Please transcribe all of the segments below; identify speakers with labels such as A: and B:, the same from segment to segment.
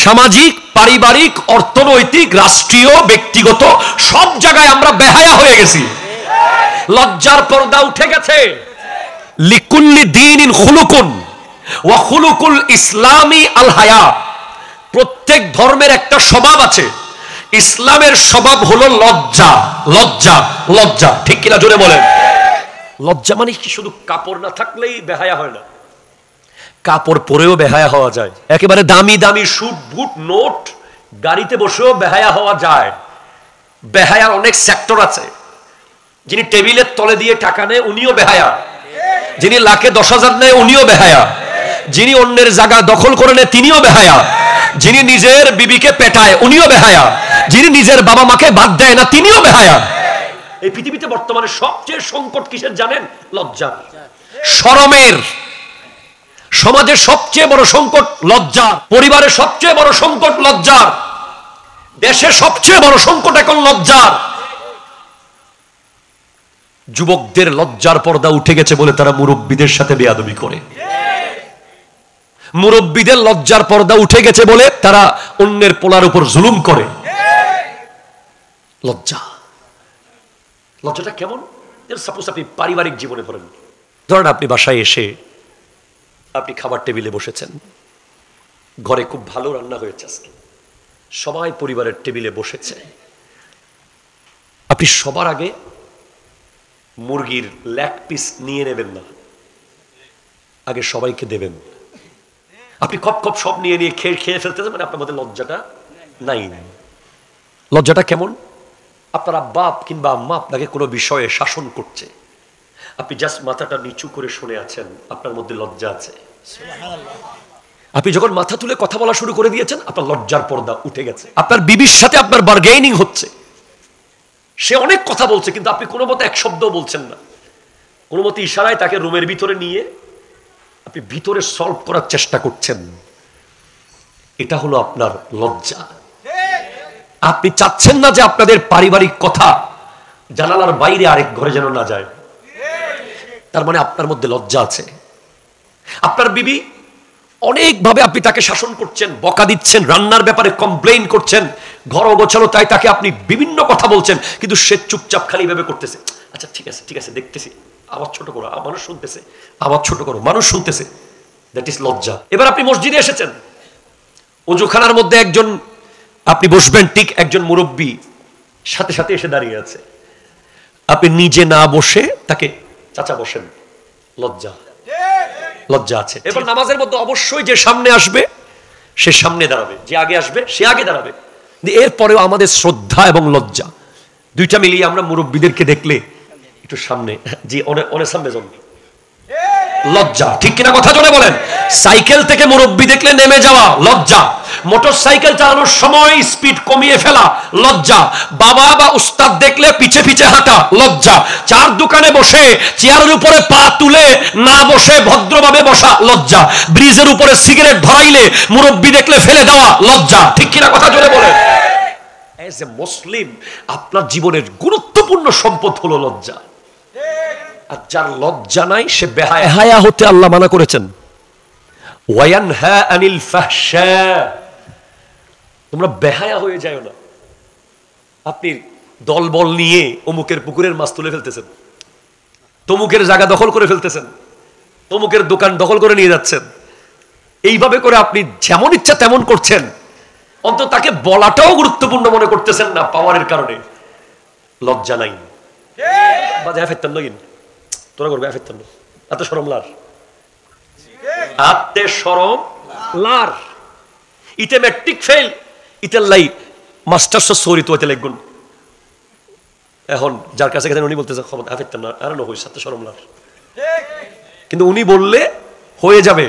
A: সামাজিক, পারিবারিক, অর্থনৈতিক, রাষ্ট্রীয়, ব্যক্তিগত সব জায়গায় আমরা বেহায়া হয়ে গেছি। লজ্জার পর্দা উঠে গেছে। লিকুল্লি দীনিন খুলুকুন ওয়া খুলুকুল ইসলামি আল হায়া। প্রত্যেক ধর্মের একটা স্বভাব আছে। ইসলামের স্বভাব হলো লজ্জা। লজ্জা, লজ্জা, ঠিক কিনা জোরে বলেন? লজ্জা মানে কি শুধু কাপড় না থাকলেই বেহায়া হয় না, কাপড় পরেও বেহায়া হওয়া যায়। একেবারে দামি দামি স্যুট বুট নোট গাড়িতে বসেও বেহায়া হওয়া যায়। বেহায়ার অনেক সেক্টর আছে। যিনি টেবিলের তলে দিয়ে টাকা নেয় উনিও বেহায়া, যিনি লাখে 10,000 নেয় উনিও বেহায়া, যিনি অন্যের জায়গা দখল করে নেয় তিনিও বেহায়া, যিনি নিজের বিবিকে পেটায় উনিও বেহায়া, যিনি নিজের বাবা মাকে বাদ দেয় না তিনিও বেহায়া। এই পৃথিবীতে বর্তমানে সবচেয়ে সংকট কিসের জানেন? লজ্জা, শরমের। সমাজের সবচেয়ে বড় সংকট লজ্জার, পরিবারের সবচেয়ে বড় সংকট লজ্জার, দেশের সবচেয়ে বড় সংকট এখন লজ্জার। যুবকদের লজ্জার পর্দা উঠে গেছে বলে তারা মুরব্বীদের সাথে বেয়াদবি করে। মুরব্বীদের লজ্জার পর্দা উঠে গেছে বলে তারা অন্যের পোলার উপর জুলুম করে। লজ্জা, লজ্জাটা কেমন? সাপোজ আপনি পারিবারিক জীবনে ধরেন, ধরেন আপনি বাসায় এসে আপনি খাবার টেবিলে বসেছেন, ঘরে খুব ভালো রান্না হয়েছে আজকে, সবাই পরিবারের টেবিলে বসেছে। আপনি সবার আগে মুরগির লেগ পিস নিয়ে নেবেন না, আগে সবাইকে দেবেন। আপনি খপ খপ সব নিয়ে নিয়ে খেয়ে ফেলতেছেন, মানে আপনার মধ্যে লজ্জাটা নাই। লজ্জাটা কেমন? আপনার আব্বা কিংবা আম্মা আপনাকে কোনো বিষয়ে শাসন করছে, আপনি জাস্ট মাথাটা নিচু করে শুনে আছেন, আপনার মধ্যে লজ্জা আছে। আপনি যখন মাথা তুলে কথা বলা শুরু করে দিয়েছেন, আপনার লজ্জার পর্দা উঠে গেছে। আপনার বিবির সাথে আপনার বার্গেনিং হচ্ছে, সে অনেক কথা বলছে কিন্তু আপনি কোনো মতে এক শব্দ বলছেন না, কোনো মতে ইশারায় তাকে রুমের ভিতরে নিয়ে আপনি ভিতরে সলভ করার চেষ্টা করছেন। এটা হলো আপনার লজ্জা। আপনি চাচ্ছেন না যে আপনাদের পারিবারিক কথা জানালার বাইরে আরেক ঘরে যেন না যায়। তার মানে আপনার মধ্যে লজ্জা আছে। আপনার বিবি অনেকভাবে আপনি তাকে শাসন করছেন, বকা দিচ্ছেন, রান্নার ব্যাপারে কমপ্লেইন করছেন, ঘর অগোছালো তাই তাকে আপনি বিভিন্ন কথা বলছেন, কিন্তু সে চুপচাপ খালি ভাবে করতেছে, আচ্ছা ঠিক আছে ঠিক আছে দেখতেছি, আওয়াজ ছোট করো, মানুষ শুনতেছে, আওয়াজ ছোট করো, মানুষ শুনতেছে। দ্যাট ইজ লজ্জা। এবার আপনি মসজিদে এসেছেন, ওযুখানার মধ্যে একজন আপনি বসবেন, ঠিক একজন মুরব্বী সাথে সাথে এসে দাঁড়িয়ে আছে, আপনি নিজে না বসে তাকে চাচা বসেন, লজ্জা, লজ্জা আছে। এবার নামাজের মধ্যে অবশ্যই যে সামনে আসবে সে সামনে দাঁড়াবে, যে আগে আসবে সে আগে দাঁড়াবে। এরপরেও আমাদের শ্রদ্ধা এবং লজ্জা দুইটা মিলিয়ে আমরা মুরব্বীদেরকে দেখলে একটু সামনে, জি অনেক সামনে যান, লজ্জা, ঠিক কিনা কথা জোরে বলেন? সাইকেল থেকে মুরব্বী দেখলে নেমে যাওয়া, লজ্জা। মোটর সাইকেল চালানোর সময় স্পিড কমিয়ে ফেলা, লজ্জা। বাবা বা উস্তাদ দেখলে পিছে পিছে হাঁটা, লজ্জা। চার দোকানে বসে চেয়ারের উপরে পা তুলে না বসে ভদ্রভাবে বসা, লজ্জা। ব্রিজের উপরে সিগারেট ধরাইলে মুরব্বী দেখলে ফেলে দেওয়া, লজ্জা, ঠিক কিনা কথা জোরে বলেন? এজ এ মুসলিম আপনার জীবনের গুরুত্বপূর্ণ সম্পদ হলো লজ্জা। আর যার লজ্জা নাই সে বেহায়া হতে আল্লাহ মানা করেছেন। ওয়ায়ানহা আনিল ফাহশা, তোমরা বেহায়া হয়ে যাও না। আপনি দলবল নিয়ে অমুকের পুকুরের মাছ তুলে ফেলতেছেন, তমুকের জায়গা দখল করে ফেলতেছেন, তমুকের দোকান দখল করে নিয়ে যাচ্ছেন, এইভাবে করে আপনি যেমন ইচ্ছা তেমন করছেন, অন্তত তাকে বলাটাও গুরুত্বপূর্ণ মনে করতেছেন না পাওয়ারের কারণে। লজ্জা নাই। বাজে ফেরতেন না কিন তোরা করবে ফেরতেন না, এত শরম লার, আত্মে শরম লার। ইতে ম্যাট্রিক ফেল, ইতের লাই মাস্টার্স সরি তো এতে লাগগুন। এখন যার কাছে গেছেন উনি বলতেছে খবর ফেরতেন না, আর না হইস, আত্মে শরম লার। কিন্তু উনি বললে হয়ে যাবে,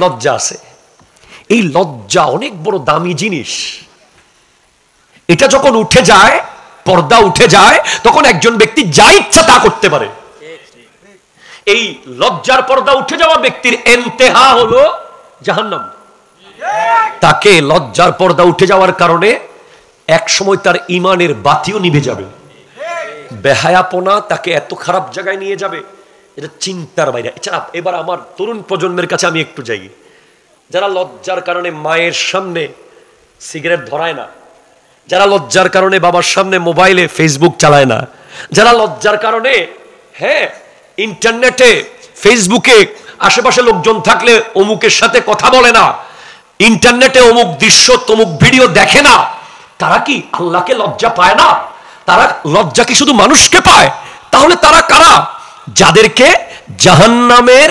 A: লজ্জা আছে। এই লজ্জা অনেক বড় দামি জিনিস। এটা যখন উঠে যায়, পর্দা উঠে যায়, তখন একজন ব্যক্তি যা ইচ্ছা তা করতে পারে। এই লজ্জার পর্দা উঠে যাওয়া ব্যক্তির ইন্তেহা হলো জাহান্নাম। তাকে লজ্জার পর্দা উঠে যাওয়ার কারণে এক সময় তার ঈমানের বাতিও নিভে যাবে। বেহায়াপনা তাকে এত খারাপ জায়গায় নিয়ে যাবে, এটা চিন্তার বাইরে। এছাড়া এবার আমার তরুণ প্রজন্মের কাছে আমি একটু যাই, যারা লজ্জার কারণে মায়ের সামনে সিগারেট ধরায় না, যারা লজ্জার কারণে বাবার সামনে মোবাইলে ফেসবুক চালায় না, যারা লজ্জার কারণে ইন্টারনেটে ফেসবুকে আশেপাশে লোকজন থাকলে অমুকের সাথে কথা বলে না, ইন্টারনেটে অমুক দৃশ্য তমুক ভিডিও দেখে না, তারা কি আল্লাহকে লজ্জা পায় না? তারা লজ্জা কি শুধু মানুষকে পায়? তাহলে তারা কারা? যাদেরকে জাহান্নামের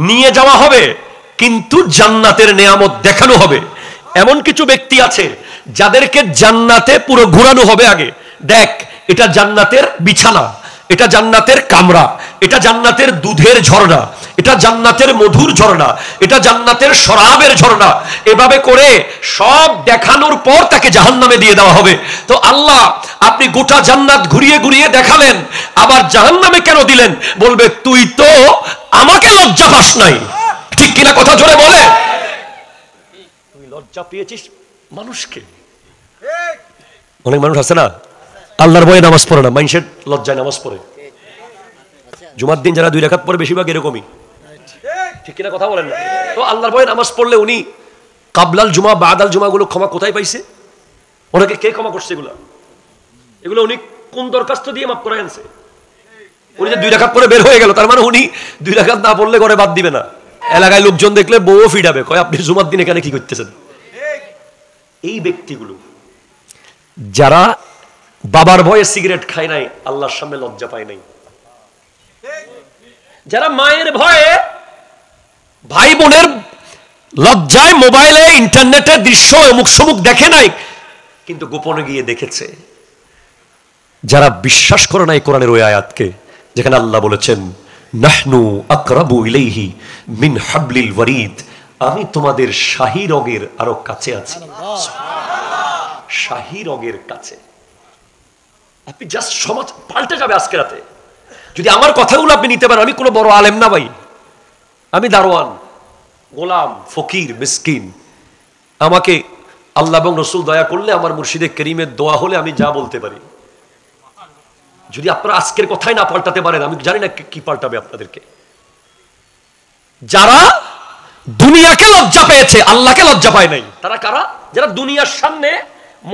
A: নিয়ে যাওয়া হবে কিন্তু জান্নাতের নেয়ামত দেখানো হবে। এমন কিছু ব্যক্তি আছে যাদেরকে জান্নাতে পুরো ঘোরানো হবে। আগে দেখ, এটা জান্নাতের বিছানা, এটা জান্নাতের কামরা, এটা জান্নাতের দুধের ঝর্ণা, এটা জান্নাতের মধুর ঝর্ণা, এটা জান্নাতের শরাবের ঝর্ণা। এভাবে করে সব দেখানোর পর তাকে জাহান্নামে দিয়ে দেওয়া হবে। তো আল্লাহ আপনি গোটা জান্নাত ঘুরিয়ে ঘুরিয়ে দেখালেন, আবার জাহান্নামে কেন দিলেন? বলবে তুই তো আমাকে লজ্জা পাস নাই। ঠিক কিনা কথা জোরে বলে? তুই লজ্জা পেয়েছিস মানুষকে। অনেক মানুষ আছে না আল্লাহর ভয়ে নামাজ পড়ে না, মানুষের লজ্জায় নামাজ পড়ে। জুমার দিন যারা 2 রাকাত পড়ে বেশিরভাগ এরকমই। ঠিক কিনা কথা বলেন না? তো আল্লাহর ভয়ে নামাজ পড়লে উনি কাবলাল জুমা বাদাল জুমা গুলো ক্ষমা কোথায় পাইছে? ওনাকে কে ক্ষমা করছে? এগুলো উনি কোন দরখাস্ত দিয়ে মাফ করে আনছে? উনি যে 2 রাকাত পড়ে বের হয়ে গেল, তার মানে উনি 2 রাকাত না পড়লে ঘরে বাদ দিবে না। এলাকায় লোকজন দেখলে বউ ফিডাবে, কয় আপনি জুমার দিন এখানে কি করতেছেন? এই ব্যক্তিগুলো যারা বাবার ভয়ে সিগারেট খায় নাই, আল্লাহর সামনে লজ্জা পায় নাই, যারা মায়ের ভয়ে ভাই বোনের লজ্জায় মোবাইলে ইন্টারনেটে দৃশ্য অমুক সমুক দেখে নাই কিন্তু গোপনে গিয়ে দেখেছে, যারা বিশ্বাস করে নাই কোরআনের ওই আয়াতকে যেখানে আল্লাহ বলেছেন নাহনু আকরাবু ইলাইহি মিন হাবলিল ওয়ারিদ, আমি তোমাদের শাহী রগের আরো কাছে আছি। শাহী রগের কাছে। আপনি জাস্ট সমাজ পাল্টে যাবে আজকে রাতে যদি আমার কথাগুলো আপনি নিতে পারেন। আমি কোনো বড় আলেম না ভাই, আমি দারোয়ান, গোলাম, ফকির, মিসকিন। আমাকে আল্লাহ এবং রসুল দয়া করলে আমার মুর্শিদে করিমের দোয়া হলে আমি যা বলতে পারি। যদি আপনারা আজকের কথাই না পাল্টাতে পারেন, আমি জানি না কি পাল্টাবে আপনাদেরকে। যারা দুনিয়াকে লজ্জা পেয়েছে, আল্লাহকে লজ্জা পায় নাই, তারা কারা? যারা দুনিয়ার সামনে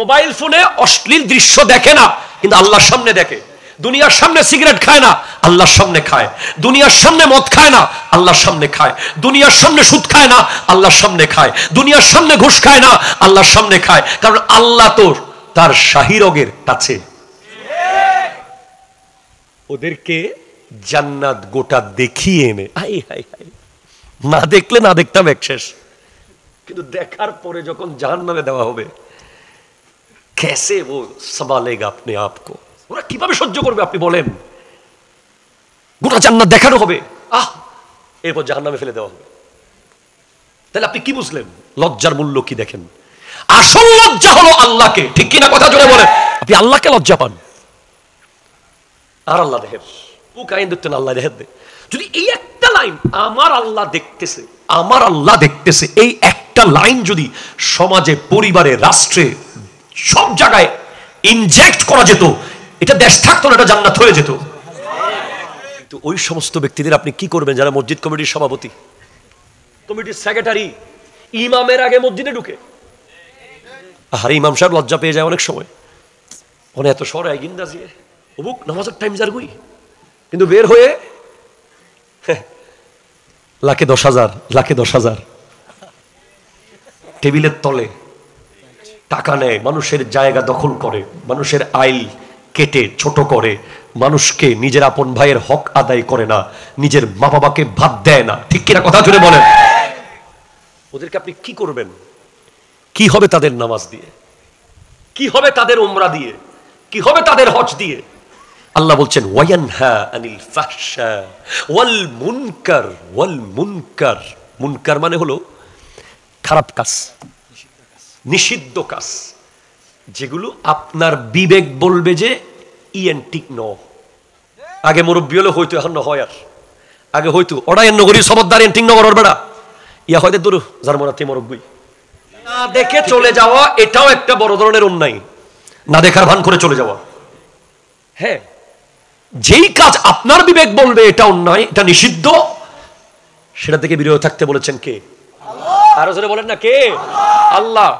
A: মোবাইল ফোনে অশ্লীল দৃশ্য দেখে না কিন্তু আল্লাহর সামনে দেখে। দুনিয়ার সামনে সিগারেট খায় না, আল্লাহর সামনে খায়। দুনিয়ার সামনে মদ খায় না, আল্লাহর সামনে খায়। দুনিয়ার সামনে সুদ খায় না, আল্লাহর সামনে খায়। দুনিয়ার সামনে ঘুষ খায় না, আল্লাহর সামনে খায়। কারণ আল্লাহ তো তার শাহী রগের কাছে। ওদেরকে জান্নাত গোটা দেখিয়ে এনে, না দেখলে না দেখতাম এক শেষ, কিন্তু দেখার পরে যখন জাহান্নামে দেওয়া হবে, कैसे वो संभालेगा अपने आप को? ওরা কিভাবে সহ্য করবে আপনি বলেন? গোটা জান্নাত দেখানো হবে, এরপর জাহান্নামে ফেলে দেওয়া হবে। তাহলে আপনি কি বুঝলেন লজ্জার মূল্য কি? দেখেন, আসল লজ্জা হলো আল্লাহকে। ঠিক কিনা কথা জোরে বলেন? আপনি আল্লাহকে লজ্জা পান আর আল্লাহ দেখেন, ও কাইন দেখতেন আল্লাহ দেখেন। যদি এই একটা লাইন, আমার আল্লাহ দেখতেছে, আমার আল্লাহ দেখতেছে, এই একটা লাইন যদি সমাজে, পরিবারে, রাষ্ট্রে, সব জায়গায় ইনজেক্ট করা যেত, এটা দেশ থাকতো না, এটা জান্নাত হয়ে যেত। কিন্তু ওই সমস্ত ব্যক্তিদের আপনি কি করবেন যারা মসজিদ কমিটির সভাপতি, কমিটির সেক্রেটারি, ইমামের আগে মসজিদে ঢুকে? আরে ইমাম সাহেব লজ্জা পেয়ে যায় অনেক সময়, অনেক এত সর গিন্দা দিয়ে অবুক নামাজের টাইম যার গুই, কিন্তু বের হয়ে লাখে 10,000 লাখে 10,000 টেবিলের তলে টাকা নেয়, মানুষের জায়গা দখল করে, মানুষের আইল কেটে ছোট করে, মানুষকে নিজের আপন ভাইয়ের হক আদায় করে না, নিজের মা বাবাকে ভাত দেয় না। ঠিক কিনা কথা জুড়ে বলেন? ওদেরকে আপনি কি করবেন? কি হবে তাদের নামাজ দিয়ে? কি হবে তাদের উমরা দিয়ে? কি হবে তাদের হজ দিয়ে? আল্লাহ বলছেন ওয়ায়ানহা আনিল ফাহশা ওয়াল মুনকার। ওয়াল মুনকার, মুনকার মানে হলো খারাপ কাজ, নিষিদ্ধ কাজ, যেগুলো আপনার বিবেক বলবে যে ইয়েন ঠিক ন। আগে মুরব্বী হলে হয়তো, এখন না হয়। আর আগে হয়তো ওটাই নগরী সবদার ঠিক নগর বেড়া ইয়া হয়তো দূর যার মনে মুরব্বী না দেখে চলে যাওয়া, এটাও একটা বড় ধরনের অন্যায়। না দেখার ভান করে চলে যাওয়া। হ্যাঁ, যেই কাজ আপনার বিবেক বলবে এটা অন্যায়, এটা নিষিদ্ধ, সেটা থেকে বিরত থাকতে বলেছেন কে? আরো জোরে বলেন না কে? আল্লাহ।